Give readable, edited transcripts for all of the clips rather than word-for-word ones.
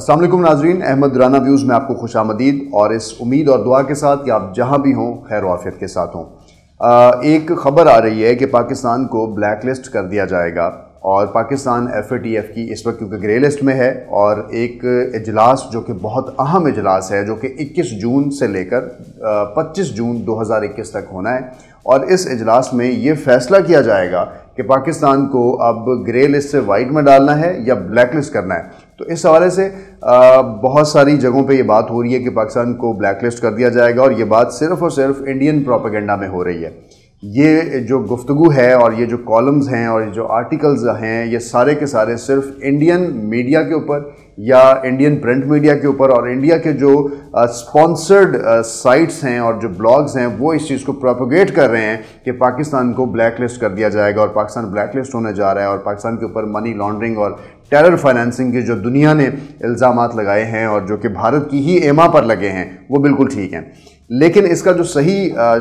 अस्सलाम वालेकुम नाजरीन, अहमद दुराना व्यूज़ में आपको खुश आमदीद और इस उम्मीद और दुआ के साथ कि आप जहाँ भी हों खैर आफियत के साथ हों। एक ख़बर आ रही है कि पाकिस्तान को ब्लैक लिस्ट कर दिया जाएगा और पाकिस्तान FATF की इस वक्त क्योंकि ग्रे लिस्ट में है और एक इजलास जो कि बहुत अहम इजलास है जो कि 21 जून से लेकर 25 जून 2021 तक होना है और इस इजलास में ये फ़ैसला किया जाएगा कि पाकिस्तान को अब ग्रे लिस्ट से वाइट में डालना है या ब्लैक लिस्ट करना है। तो इस हवाले से बहुत सारी जगहों पे ये बात हो रही है कि पाकिस्तान को ब्लैक लिस्ट कर दिया जाएगा और ये बात सिर्फ़ और सिर्फ इंडियन प्रोपेगेंडा में हो रही है। ये जो गुफ्तगू है और ये जो कॉलम्स हैं और ये जो आर्टिकल्स हैं ये सारे के सारे सिर्फ इंडियन मीडिया के ऊपर या इंडियन प्रिंट मीडिया के ऊपर और इंडिया के जो स्पॉन्सर्ड साइट्स हैं और जो ब्लॉग्स हैं वो इस चीज़ को प्रोपोगेट कर रहे हैं कि पाकिस्तान को ब्लैक लिस्ट कर दिया जाएगा और पाकिस्तान ब्लैक लिस्ट होने जा रहा है और पाकिस्तान के ऊपर मनी लॉन्ड्रिंग और टेरर फाइनेंसिंग के जो दुनिया ने इल्ज़ामात लगाए हैं और जो कि भारत की ही एमा पर लगे हैं वो बिल्कुल ठीक हैं। लेकिन इसका जो सही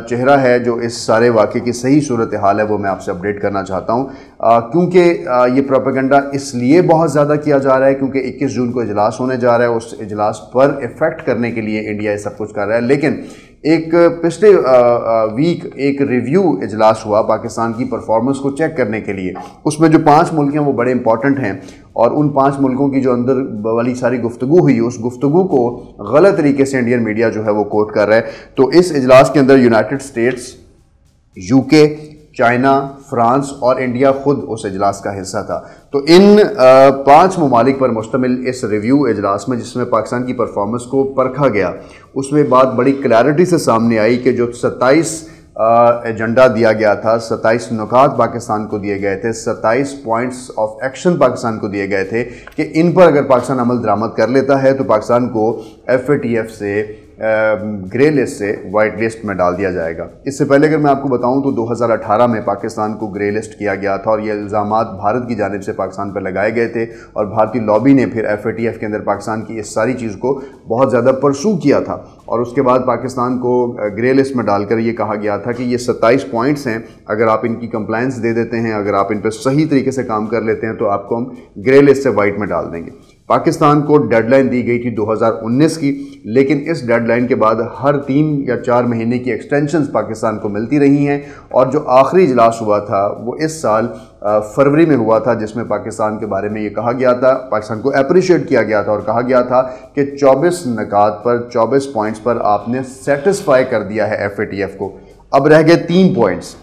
चेहरा है, जो इस सारे वाक़े की सही सूरत हाल है वो मैं आपसे अपडेट करना चाहता हूँ क्योंकि ये प्रोपेगेंडा इसलिए बहुत ज़्यादा किया जा रहा है क्योंकि 21 जून को इजलास होने जा रहा है। उस इजलास पर इफ़ेक्ट करने के लिए इंडिया ये सब कुछ कर रहा है। लेकिन एक पिछले वीक एक रिव्यू इजलास हुआ पाकिस्तान की परफॉर्मेंस को चेक करने के लिए। उसमें जो 5 मुल्क हैं वो बड़े इंपॉर्टेंट हैं और उन 5 मुल्कों की जो अंदर वाली सारी गुफ्तगू हुई उस गुफ्तगू को गलत तरीके से इंडियन मीडिया जो है वो कोट कर रहा है। तो इस इजलास के अंदर United states, UK, China, France और इंडिया खुद उस इजलास का हिस्सा था। तो इन 5 ममालिक पर मुश्तमिल इस रिव्यू इजलास में जिसमें पाकिस्तान की परफॉर्मेंस को परखा गया उसमें बात बड़ी क्लैरिटी से सामने आई कि जो 27 एजेंडा दिया गया था, 27 नुकात पाकिस्तान को दिए गए थे, 27 पॉइंट्स ऑफ एक्शन पाकिस्तान को दिए गए थे कि इन पर अगर पाकिस्तान अमल दरामद कर लेता है तो पाकिस्तान को FATF से ग्रे लिस्ट से वाइट लिस्ट में डाल दिया जाएगा। इससे पहले अगर मैं आपको बताऊं तो 2018 में पाकिस्तान को ग्रे लिस्ट किया गया था और ये इल्ज़ामात भारत की जानिब से पाकिस्तान पर लगाए गए थे और भारतीय लॉबी ने फिर FATF के अंदर पाकिस्तान की इस सारी चीज़ को बहुत ज़्यादा परसू किया था और उसके बाद पाकिस्तान को ग्रे लिस्ट में डालकर ये कहा गया था कि ये 27 पॉइंट्स हैं, अगर आप इनकी कंप्लायंस दे देते हैं, अगर आप इन पर सही तरीके से काम कर लेते हैं तो आपको हम ग्रे लिस्ट से वाइट में डाल देंगे। पाकिस्तान को डेडलाइन दी गई थी 2019 की, लेकिन इस डेडलाइन के बाद हर 3 या 4 महीने की एक्सटेंशंस पाकिस्तान को मिलती रही हैं और जो आखिरी इजलास हुआ था वो इस साल फरवरी में हुआ था जिसमें पाकिस्तान के बारे में ये कहा गया था, पाकिस्तान को अप्रिशिएट किया गया था और कहा गया था कि 24 नकात पर 24 पॉइंट्स पर आपने सेटिस्फाई कर दिया है FATF को। अब रह गए 3 पॉइंट्स।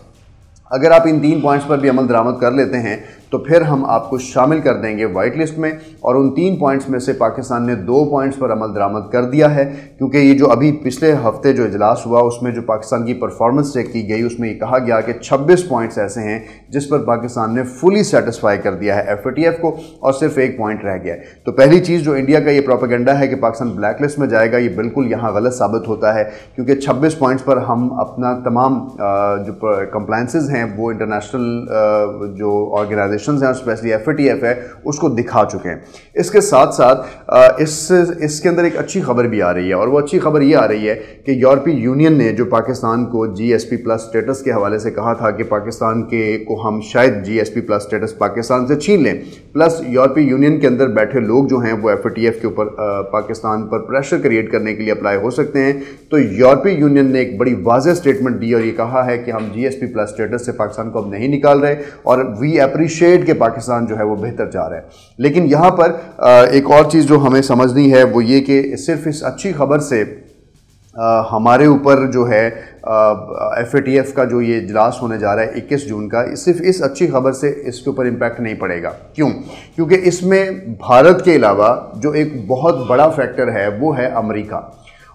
अगर आप इन 3 पॉइंट्स पर भी अमल दरामद कर लेते हैं तो फिर हम आपको शामिल कर देंगे वाइट लिस्ट में और उन 3 पॉइंट्स में से पाकिस्तान ने 2 पॉइंट्स पर अमल दरामद कर दिया है क्योंकि ये जो अभी पिछले हफ्ते जो इजलास हुआ उसमें जो पाकिस्तान की परफॉर्मेंस चेक की गई उसमें ये कहा गया कि 26 पॉइंट्स ऐसे हैं जिस पर पाकिस्तान ने फुली सेटिस्फाई कर दिया है FATF को और सिर्फ 1 पॉइंट रह गया है। तो पहली चीज़ जो इंडिया का ये प्रोपेगेंडा है कि पाकिस्तान ब्लैक लिस्ट में जाएगा ये बिल्कुल यहाँ गलत साबित होता है क्योंकि 26 पॉइंट्स पर हम अपना तमाम जो कंप्लायंसेस हैं वो इंटरनेशनल जो ऑर्गेनाइजेशंस हैं स्पेशली FATF है उसको दिखा चुके हैं। इसके साथ साथ इसके अंदर एक अच्छी खबर भी आ रही है और वो अच्छी खबर ये आ रही है कि यूरोपीय यूनियन ने जो पाकिस्तान को GSP+ स्टेटस के हवाले से कहा था कि पाकिस्तान को हम शायद GSP+ स्टेटस पाकिस्तान से छीन लें, प्लस यूरोपीय यूनियन के अंदर बैठे लोग जो हैं वो FATF के ऊपर पाकिस्तान पर प्रेशर क्रिएट करने के लिए अप्लाई हो सकते हैं। तो यूरोपीय यूनियन ने एक बड़ी वाज़ेह स्टेटमेंट दी और ये कहा है कि हम GSP+ स्टेटस से पाकिस्तान को अब नहीं निकाल रहे और वी अप्रिशिएट के पाकिस्तान जो है वो बेहतर जा रहा है। लेकिन यहाँ पर एक और चीज़ जो हमें समझनी है वो ये कि सिर्फ इस अच्छी खबर से हमारे ऊपर जो है FATF का जो ये इजलास होने जा रहा है 21 जून का, सिर्फ इस अच्छी खबर से इसके ऊपर इम्पैक्ट नहीं पड़ेगा। क्यों? क्योंकि इसमें भारत के अलावा जो एक बहुत बड़ा फैक्टर है वो है अमेरिका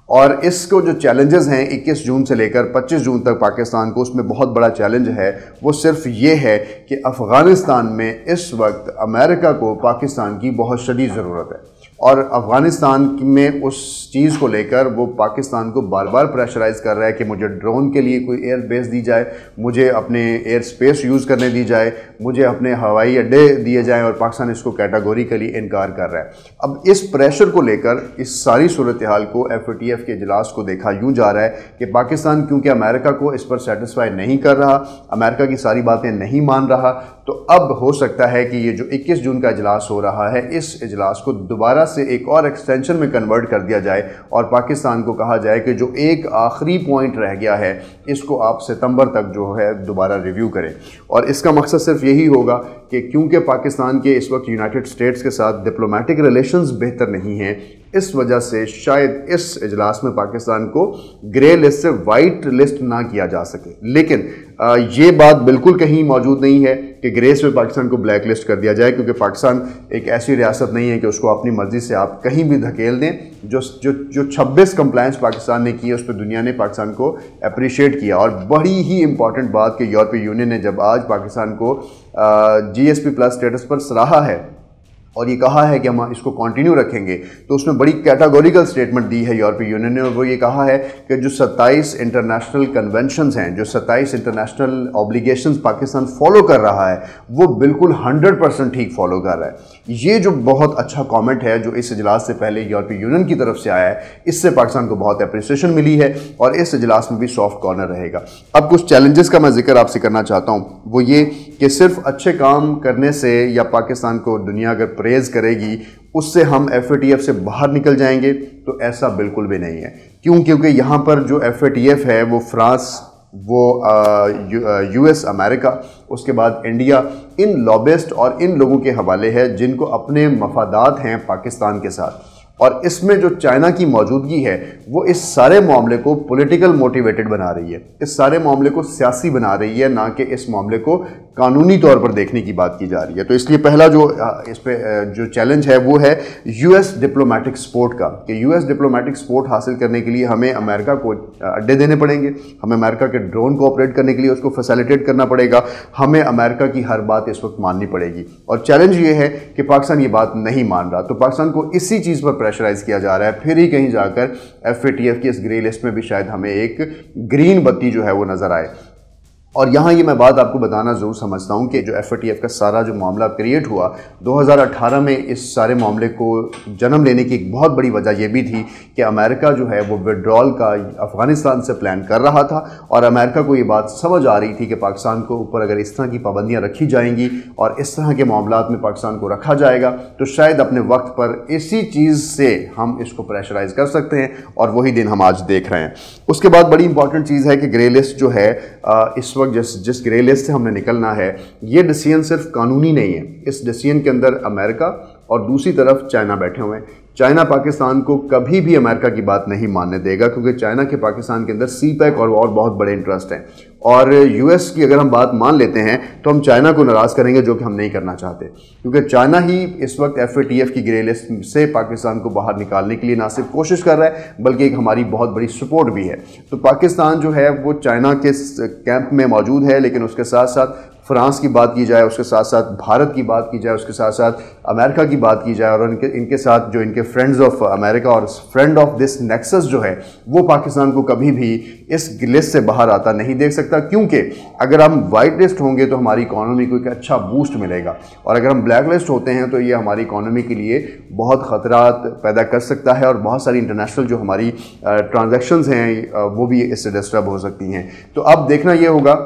और इसको जो चैलेंजेस हैं 21 जून से लेकर 25 जून तक पाकिस्तान को, उसमें बहुत बड़ा चैलेंज है वो सिर्फ ये है कि अफ़गानिस्तान में इस वक्त अमेरिका को पाकिस्तान की बहुत शदीद ज़रूरत है और अफ़गानिस्तान में उस चीज़ को लेकर वो पाकिस्तान को बार बार प्रेशराइज़ कर रहा है कि मुझे ड्रोन के लिए कोई एयर बेस दी जाए, मुझे अपने एयर स्पेस यूज़ करने दी जाए, मुझे अपने हवाई अड्डे दिए जाएं और पाकिस्तान इसको कैटेगोरिकली इनकार कर रहा है। अब इस प्रेशर को लेकर इस सारी सूरत हाल को FATF के इजलास को देखा यूँ जा रहा है कि पाकिस्तान क्योंकि अमेरिका को इस पर सेटिस्फाई नहीं कर रहा, अमेरिका की सारी बातें नहीं मान रहा, तो अब हो सकता है कि ये जो 21 जून का इजलास हो रहा है इस इजलास को दोबारा سے ایक और एक्सटेंशन में कन्वर्ट कर दिया जाए और पाकिस्तान को कहा जाए कि जो एक आखिरी पॉइंट रह गया है इसको आप सितंबर तक जो है दोबारा रिव्यू करें। और इसका मकसद सिर्फ यही होगा कि क्योंकि पाकिस्तान के इस वक्त यूनाइटेड स्टेट्स के साथ डिप्लोमेटिक रिलेशंस बेहतर नहीं हैं, इस वजह से शायद इस इजलास में पाकिस्तान को ग्रे लिस्ट से वाइट लिस्ट ना किया जा सके। लेकिन ये बात बिल्कुल कहीं मौजूद नहीं है कि ग्रे में पाकिस्तान को ब्लैक लिस्ट कर दिया जाए, क्योंकि पाकिस्तान एक ऐसी रियासत नहीं है कि उसको अपनी मर्ज़ी से आप कहीं भी धकेल दें। जो 26 कंप्लायंस पाकिस्तान ने की है उस पर दुनिया ने पाकिस्तान को अप्रिशिएट किया। और बड़ी ही इंपॉर्टेंट बात कि यूरोपीय यूनियन ने जब आज पाकिस्तान को GSP+ स्टेटस पर सराहा है और ये कहा है कि हम इसको कंटिन्यू रखेंगे, तो उसमें बड़ी कैटेगोरिकल स्टेटमेंट दी है यूरोपीय यूनियन ने। और वो ये कहा है कि जो 27 इंटरनेशनल कन्वेंशंस हैं, जो 27 इंटरनेशनल ऑब्लिगेशंस पाकिस्तान फॉलो कर रहा है, वो बिल्कुल 100% ठीक फॉलो कर रहा है। ये जो बहुत अच्छा कमेंट है जो इस इजलास से पहले यूरोपीय यूनियन की तरफ से आया है, इससे पाकिस्तान को बहुत अप्रिसिएशन मिली है और इस इजलास में भी सॉफ्ट कॉर्नर रहेगा। अब कुछ चैलेंजेस का मैं जिक्र आपसे करना चाहता हूँ, वो ये कि सिर्फ अच्छे काम करने से या पाकिस्तान को दुनिया अगर प्रेज करेगी उससे हम FATF से बाहर निकल जाएंगे, तो ऐसा बिल्कुल भी नहीं है। क्यों? क्योंकि यहाँ पर जो FATF है वो फ्रांस, वो US, अमेरिका, उसके बाद इंडिया, इन लॉबिस्ट और इन लोगों के हवाले है जिनको अपने मफादात हैं पाकिस्तान के साथ। और इसमें जो चाइना की मौजूदगी है वो इस सारे मामले को पॉलिटिकल मोटिवेटेड बना रही है, इस सारे मामले को सियासी बना रही है, ना कि इस मामले को कानूनी तौर पर देखने की बात की जा रही है। तो इसलिए पहला जो इस पे जो चैलेंज है वो है US डिप्लोमेटिक सपोर्ट का, कि US डिप्लोमेटिक सपोर्ट हासिल करने के लिए हमें अमेरिका को अड्डे देने पड़ेंगे, हमें अमेरिका के ड्रोन को ऑपरेट करने के लिए उसको फैसिलिटेट करना पड़ेगा, हमें अमेरिका की हर बात इस वक्त माननी पड़ेगी। और चैलेंज ये है कि पाकिस्तान ये बात नहीं मान रहा, तो पाकिस्तान को इसी चीज़ पर प्रेशराइज किया जा रहा है, फिर ही कहीं जाकर FATF की इस ग्रे लिस्ट में भी शायद हमें एक ग्रीन बत्ती जो है वो नज़र आए। और यहाँ ये मैं बात आपको बताना ज़रूर समझता हूँ कि जो FATF का सारा जो मामला क्रिएट हुआ 2018 में, इस सारे मामले को जन्म लेने की एक बहुत बड़ी वजह ये भी थी कि अमेरिका जो है वो विड्रॉल का अफ़गानिस्तान से प्लान कर रहा था और अमेरिका को ये बात समझ आ रही थी कि पाकिस्तान को ऊपर अगर इस तरह की पाबंदियाँ रखी जाएंगी और इस तरह के मामलात में पाकिस्तान को रखा जाएगा तो शायद अपने वक्त पर इसी चीज़ से हम इसको प्रेशराइज़ कर सकते हैं, और वही दिन हम आज देख रहे हैं। उसके बाद बड़ी इंपॉर्टेंट चीज़ है कि ग्रे लिस्ट जो है इस जिस ग्रे लिस्ट से हमने निकलना है, ये डिसीजन सिर्फ कानूनी नहीं है। इस डिसीजन के अंदर अमेरिका और दूसरी तरफ चाइना बैठे हुए हैं। चाइना पाकिस्तान को कभी भी अमेरिका की बात नहीं मानने देगा, क्योंकि चाइना के पाकिस्तान के अंदर CPEC और बहुत बड़े इंटरेस्ट हैं। और US की अगर हम बात मान लेते हैं तो हम चाइना को नाराज़ करेंगे, जो कि हम नहीं करना चाहते, क्योंकि चाइना ही इस वक्त FATF की ग्रे लिस्ट से पाकिस्तान को बाहर निकालने के लिए ना सिर्फ कोशिश कर रहा है बल्कि एक हमारी बहुत बड़ी सपोर्ट भी है। तो पाकिस्तान जो है वो चाइना के कैंप में मौजूद है, लेकिन उसके साथ साथ फ्रांस की बात की जाए, उसके साथ साथ भारत की बात की जाए, उसके साथ साथ अमेरिका की बात की जाए, और इनके साथ जो इनके फ्रेंड्स ऑफ अमेरिका और फ्रेंड ऑफ दिस नेक्सस जो है वो पाकिस्तान को कभी भी इस लिस्ट से बाहर आता नहीं देख सकता। क्योंकि अगर हम वाइट लिस्ट होंगे तो हमारी इकॉनमी को एक अच्छा बूस्ट मिलेगा, और अगर हम ब्लैक लिस्ट होते हैं तो ये हमारी इकॉनमी के लिए बहुत ख़तरात पैदा कर सकता है, और बहुत सारी इंटरनेशनल जो हमारी ट्रांजैक्शंस हैं वो भी इससे डिस्टर्ब हो सकती हैं। तो अब देखना ये होगा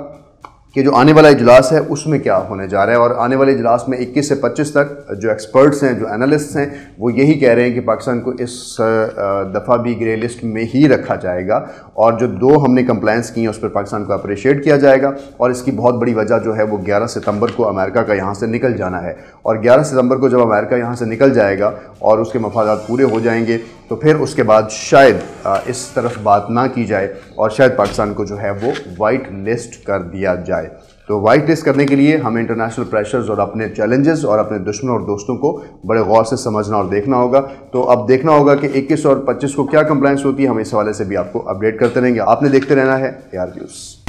कि जो आने वाला इजलास है उसमें क्या होने जा रहा है। और आने वाले इजलास में 21 से 25 तक जो एक्सपर्ट्स हैं, जो एनालिस्ट्स हैं, वो यही कह रहे हैं कि पाकिस्तान को इस दफ़ा भी ग्रे लिस्ट में ही रखा जाएगा, और जो 2 हमने कंप्लायंस की हैं उस पर पाकिस्तान को अप्रिशिएट किया जाएगा। और इसकी बहुत बड़ी वजह जो है वो 11 सितंबर को अमेरिका का यहाँ से निकल जाना है, और 11 सितंबर को जब अमेरिका यहाँ से निकल जाएगा और उसके मफादात पूरे हो जाएंगे तो फिर उसके बाद शायद इस तरफ बात ना की जाए और शायद पाकिस्तान को जो है वो वाइट लिस्ट कर दिया जाए। तो वाइट लिस्ट करने के लिए हमें इंटरनेशनल प्रेशर्स और अपने चैलेंजेस और अपने दुश्मनों और दोस्तों को बड़े गौर से समझना और देखना होगा। तो अब देखना होगा कि 21 और 25 को क्या कंप्लायंस होती है, हम इस हवाले से भी आपको अपडेट करते रहेंगे। आपने देखते रहना है AR न्यूज़।